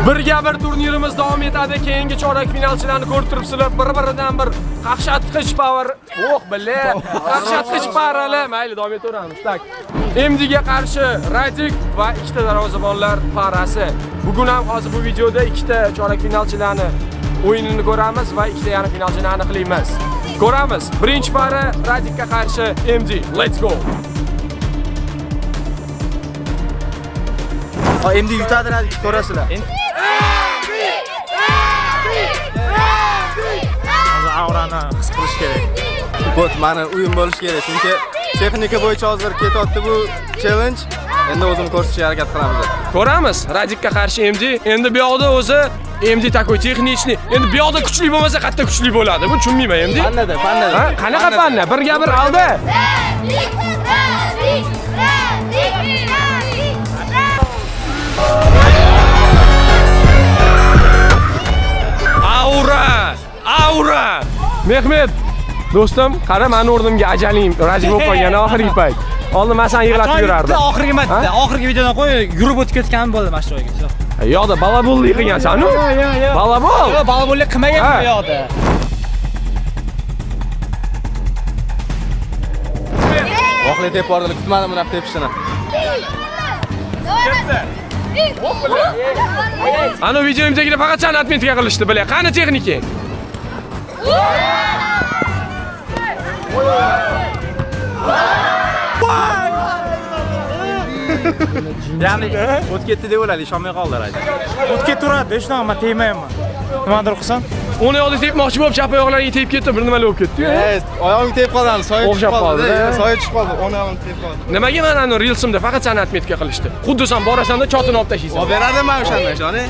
Birga bir turnirimiz davom etadi. Keyingi chorak finalchilarni ko'rib turibsizlar. Bir-biridan bir qaqshatqich power. Bile. Qaqshatqich parali. Mayli, davom etaveramiz. Tak. MDga qarshi Radik va ikkita darvozabonlar parasi. Bugun ham hozir bu videoda ikkita chorak finalchilarni o'yinini ko'ramiz va ikkita yarim finalchini aniqlaymiz. Ko'ramiz. Birinchi para Radikka qarshi MD. Let's go. MD yutadi, Radik ko'rasizlar. Aurani his qilish kerak. Bu mana o'yin bo'lish kerak, chunki texnika bo'yicha hozir ketyapti bu challenge. Endi o'zim ko'rsatishga harakat qilamiz. Ko'ramiz. Radikka qarshi MD. Endi bu yoqda o'zi MD takoy texnichni. Endi bu yoqda kuchli bo'lmasa, qayerda kuchli bo'ladi? Bu tushunmayman MD. Pannada. Ha, qanaqa panna? Birga bir aldi. Aura! Mehmet, do'stim, qara meni o'rnimga ajaling Radik bo'lib qolgan oxirgi payt. Oldin men seni yig'latib yurardim. Oxirgi marta, oxirgi videodan qo'y, yurib o'tib ketganim bo'ldi mana shu joyga. Yo'qda balabollik qilgansan-ku? Balabol? Yo'q, balabollik qilmaganman bu yoqda. Oxirgi tep bordilar, kutmadim buni tepishini. Ana videomizda faqat sen atmentga qilishdi, bilay. Qani texnika? Ya'ni o'tib ketdi deb o'yladi, ishonmay qoldi Radik. O'tib ketaveradi, shunaqa men tegmayman. Nimadir qilsam? Uni yoqda tepmoqchi bo'lib, chap oyoqlariga tegib ketdi, bir nimalar bo'lib ketdi-ku. Oyog'im tep qoldi, soya O'xshab qoldi. Soya tushib qoldi, oyog'im tep qoldi. Nimaga men ani reelsimda faqat sen atmetga qilishdi? Xuddi sen borasan-da chotini olib tashlaysan. Olib beradim men o'shanda, ishoni.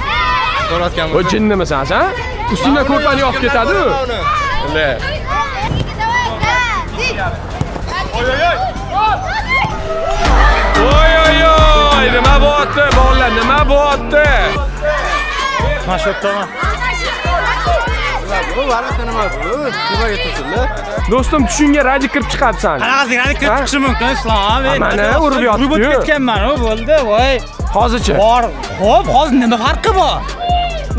Ko'rayotganman. O jinnimisan sen? Ustingdan ko'rpani yoqib ketadi-ku. Le. Oy, nima bo'pti, bolalar, nima bo'pti? Mana shu yerda. Bu varaqda nima bu? Nimaga tursinlar? Do'stim, tushunga Radik kirib chiqadi sen. Qanaqasiga Radik kirib chiqishi mumkin, islom. Mana urib yotdi. Yurib o'tib ketganman, u bo'ldi, voy. Hozirchi. Bor. Xo'p, hozir nima farqi bor?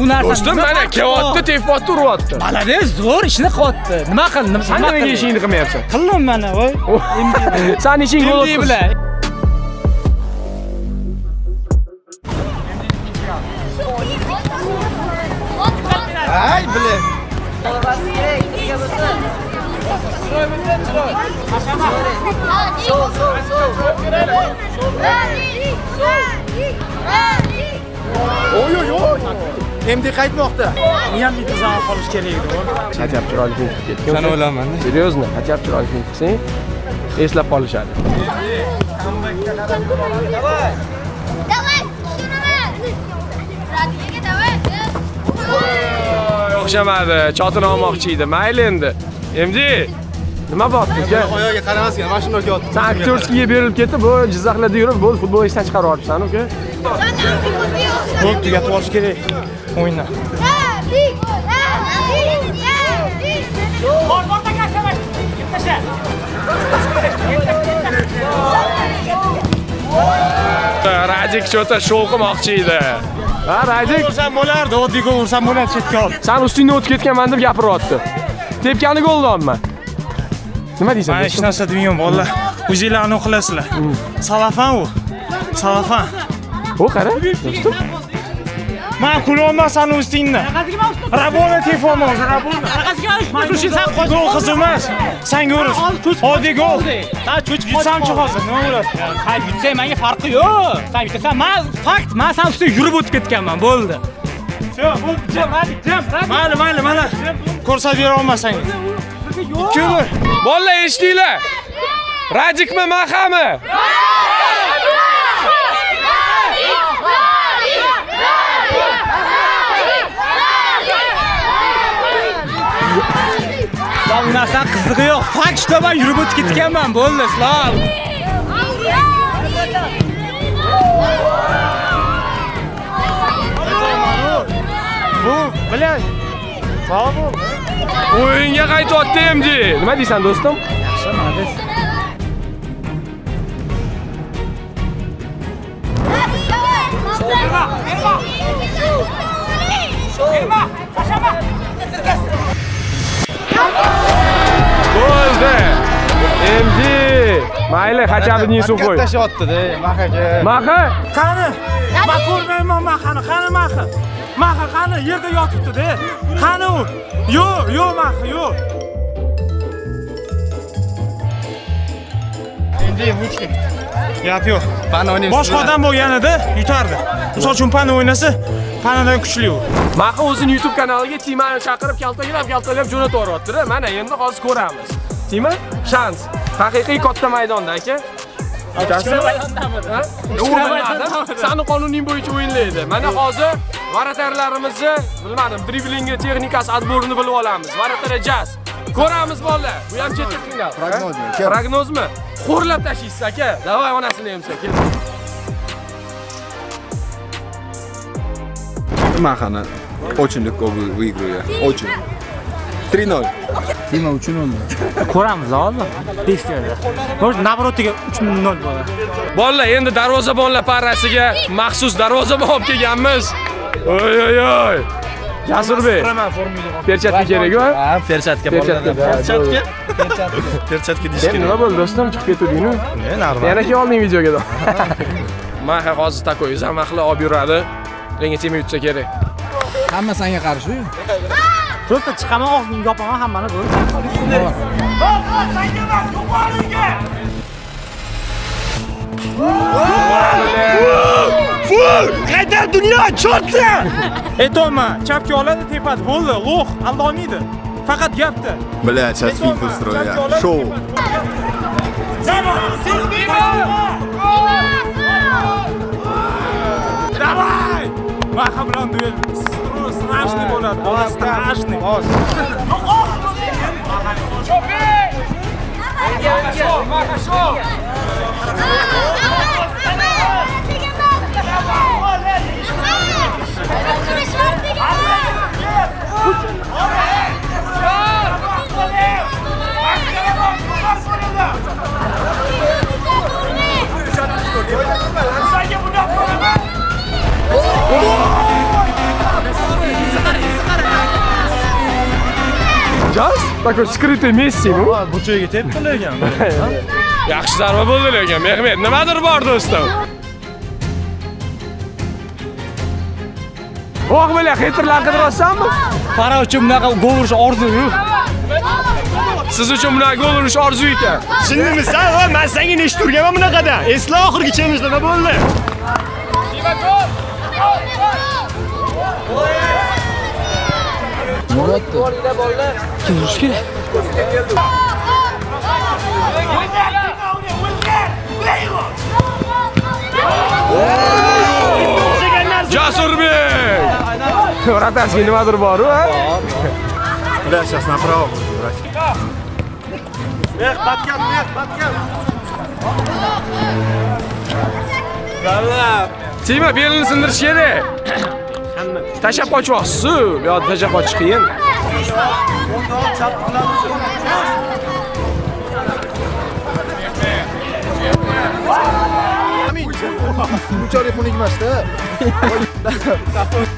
U narsa. Do'stim, mana kelyapti, tepyapti, uryapti. Malades, zo'r ishni qilyapti. Nima qildim? Sen nimaga ishingni qilmayapsan? Qildim mana, voy. Sen ishing bo'lib bilan. Ay, bile. MD qaytmoqda. Men ham intizom qolish kerak edi. Qachab chiroyli film ketgan. Sen o'ylayman. Seriozmi? Qachab chiroyli film qilsang, eslab qolishadi. Давай, tushunaman. Radikga давай. O'xshamadi, chotini olmoqchi edi. Mayli endi. MD nima bo'pti aka? Oyoqqa qaramasgan, mashina yotdi. Sen aktyorskiga berilib ketib, bu Jizzaxlarda yurib, gol futbol esdan chiqarib yuboribsan, uka. Bo'lib tugatib olish kerak o'yinni. Radik cho'ta show qilmoqchi edi. Ha, Radik, Ursam bo'lardi, oddiy ursam bo'lardi chetga olib. sen ustingdan o'tib ketganman deb gapiryapti. Tepkani goldanman. Nima deysan? Men hech narsa demayman, bolalar. O'zinglarni qilasizlar. Salafan u. Salafan. O qara, do'stim. Men kulolmasam ustingni. Rabona telefonimiz, Rabona. Mana shu sen gol qizimas. Sen ko'rish. Oddiy gol. Sen cho'chib Yutsamchi hozir, nima bo'ladi? Sen yutsang menga farqi yo'q. Sen yutsan, men fakt, men sen ustiga yurib o'tib ketganman, bo'ldi. Sho, bo'ldi, jam, hadi, jam. Mayli, mana. Ko'rsatib bera olmasang. Ko'mir. Bolalar eshitdinglar? Radikmi, Mahami? Bu narsa qizig'i yo'q. Fakt shu men yurib o'tib ketganman, bo'ldi, islom. Bu bilan Bravo. O'yinga qaytyapti MD. Nima deysan do'stim? Yaxshi, malades. Давай, MG. Mayli, xachabini suvoy. Tashyapti-da, maqaga. Maxa? Qani? Men ko'rmayman Maxani. Qani Maxa? Maxa qani? Yerda yotibdi-da. Qani u? Yo'q Maxa, yo'q. Endi vuchlik. Gap yo'q. Pan o'ynaysiz. Boshqa odam bo'lganida yutardi. Misol uchun Pan o'ynasa, Panadan kuchli u. Maxa o'zining YouTube kanaliga Timani chaqirib kaltaklab jo'natib yuboryapti-da. Mana endi hozir ko'ramiz. Tima, shans. Haqiqiy katta maydonda aka. Sani qonuning bo'yicha o'yinlaydi. Mana hozir varatarlarimizni, bilmadim, driblingga texnikasi adborini bilib olamiz. Varatar jaz. Ko'ramiz bolalar. Bu ham chetda tinglar. Prognozmi? Xo'rlab tashlaysiz aka. Davay onasini emsa, kel. Махана очень легко выиграю. Очень. 3-0. Tima 3-0. Ko'ramiz hozir. Testda. Hozir navrotiga 3-0 bo'ladi. Bolalar, endi darvozabonlar parasiga maxsus darvozabon olib kelganmiz. Oy. Jasurbek. Perchatka kerak-ku? Ha, perchatka bolalar. Perchatka deyish kerak. Nima bo'ldi do'stim, chiqib ketdingmi? Normal. Yana kelding videoga. Maxa hozir takoy zamaqla olib yuradi. Menga tema yutsa kerak. Hamma senga qarshi. To'xta chiqaman, og'zingni yopaman, hammani bo'ldi. Qaytar dunyo chotsa! Aytoma, chapga oladi, tepadi. Bo'ldi, lo'q, aldolmaydi. Faqat gapda. Бля, сейчас фильм устрою. Шоу. Давай! Maxa bilan duel. Strashniy bo'ladi. Strashniy. Jaz? Такой скрытый Messi bu. Bu joyga tepdilar. Yaxshi zarba bo'ldi lekin, Mehmet, nimadir bor do'stim. Voh, bilan xetirlar qidiryapsanmi? Fara uchun bunaqa gol urish orzu yo'q. Siz uchun bunaqa gol urish orzu ekan. Shundimisan, va men senga nechta urganman bunaqada? Esla oxirgacha nima bo'ldi? Kirish kerak. Jasurbek! Ratasiga nimadir bor-ku, ha? Да, сейчас направо буду брать. Veh, batgan. Tima belini sindirish kerak. Tashab qochyapsiz. Bu yerda tashab qochish qiyin. Bu telefon emasda.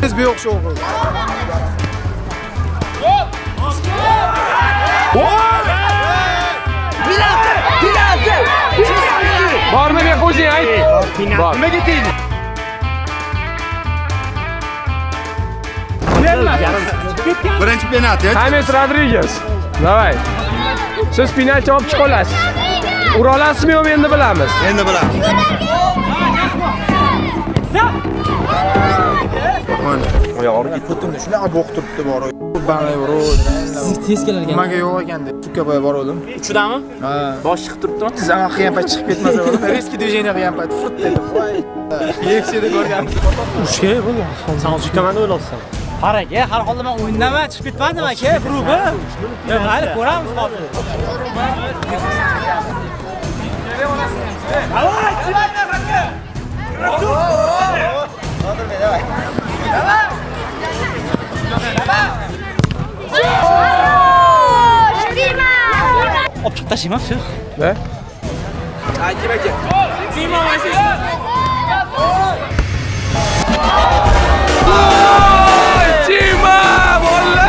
Biz bu yo'q sho'g'il. Bormi, men o'zing ayt. Bor. Nimaga tegdi? Birinchi penalti. James Rodriguez. Davay. Siz penalti olib chiqa olasiz. Ura olasizmi yo'qmi endi bilamiz. Endi bilamiz. Oyog'iga ko'timni shunaqa bo'qtiribdi bor. Banay bor. Tez kelarkan. Nimaga yo'q ekanda? Tukka boya bor o'lim. Uchudami? Ha. Bosh chiqib turibdimi? Zaman qilgan payt chiqib ketmasa bo'lim. Reski движение qilgan payt furt dedi. Voy. UFC-da ko'rganmiz. Uch kerak bo'ldi. Sen o'zi tomonni o'ylayapsan. Qaraga, har holda men o'yindaman, chiqib ketmadim aka, grubi. Mayli, ko'ramiz hozir. Olib chiqib tashlayman, shu. Ne? Tima, bolla!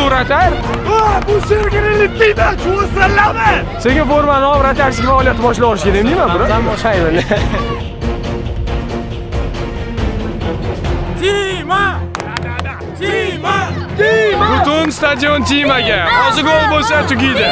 vratar. Bu sergirilikda cho'zsanlarmi? Senga formani olib vratarskiy faoliyat boshlab olish kerak deyman, bro. Ham boshlayman. Butun stadion Timaga. Hozir gol bo'lsa tugaydi.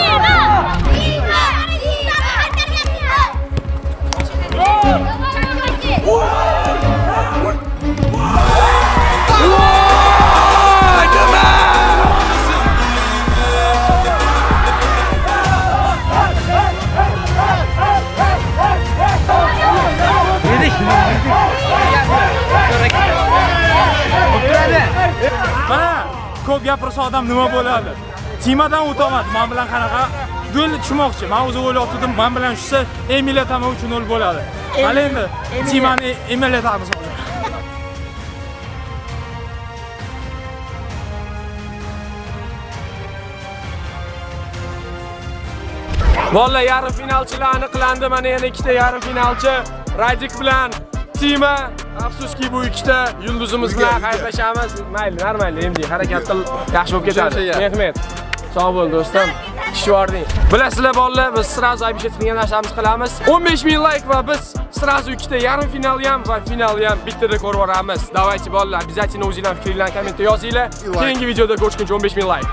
Mana ko'p gapirsa odam nima bo'ladi? Timadan o'tolmadi. Men bilan qanaqa duelni tushmoqchi. Men o'zi o'ylab turdim, men bilan tushsa Emilia Tama 3-0 bo'ladi. Hali endi Timani Emilia Tama hisoblayman. Bolalar, yarim finalchilar aniqlandi. Mana yana ikkita yarim finalchi Radik bilan Tima. Afsuski bu ikkita yulduzimiz bilan xayrlashamiz. Mayli, normal, endi harakat qil, yaxshi bo'lib ketadi. Mehmet. Sog' bo'l do'stim. Ishvording. Bilasizlar bolalar, biz sirazu обещать qilgan narsamizni qilamiz. 15000 like va biz sirazu ikkita yarim finalni ham va finalni ham bittada ko'rib boramiz. Давайте bolalar, обязательно o'zingizlarning fikringizni kommentda yozinglar. Keyingi videoda ko'rishguncha 15000 like.